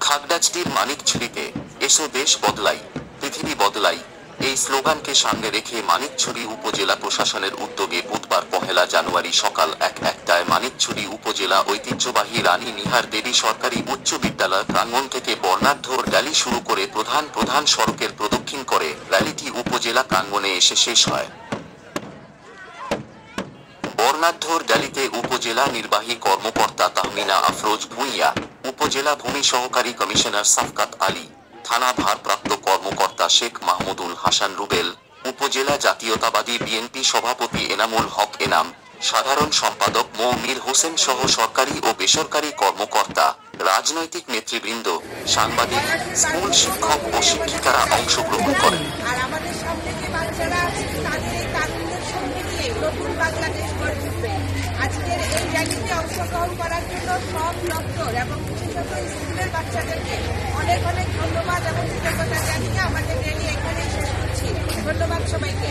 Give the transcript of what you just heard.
খাগড়াছড়ির মানিকছড়িতে এসো দেশ বদলাই পৃথিবী বদলাই এই স্লোগানকে সামনে রেখে মানিকছড়ি উপজেলা প্রশাসনের উদ্যোগে বুধবার ১ জানুয়ারি সকাল ১টায় মানিকছড়ি উপজেলা ঐতিহ্যবাহী রানী নিহার দেবী সরকারি উচ্চ বিদ্যালয় প্রাঙ্গণ থেকে বর্ণাঢ্য র্যালি শুরু করে প্রধান সড়কের প্রদক্ষিণ করে র্যালিটি উপজেলা প্রাঙ্গণে এসে শেষ হয়। বর্ণাঢ্য র্যালিতে উপজেলা নির্বাহী কর্মকর্তা তাহমিনা আফরোজ ভূঁইয়া, উপজেলা ভূমি সহকারী কমিশনার সাফকাত আলী, থানা ভারপ্রাপ্ত কর্মকর্তা শেখ মাহমুদুল হাসান রুবেল, উপজেলা জাতীয়তাবাদী বিএনপি সভাপতি এনামুল হক এনাম, সাধারণ সম্পাদক মো মীর হোসেন সহ সরকারি ও বেসরকারি কর্মকর্তা, রাজনৈতিক নেতৃবৃন্দ, সাংবাদিক, স্কুল শিক্ষক ও শিক্ষিকারা অংশগ্রহণ করেন। আজকের এই র্যালিতে অংশগ্রহণ করার জন্য সব দপ্তর এবং বিশেষত স্কুলের বাচ্চাদেরকে অনেক ধন্যবাদ এবং কৃতজ্ঞতা জানিয়ে আমাদের র্যালি এখানেই শেষ করছি। ধন্যবাদ সবাইকে।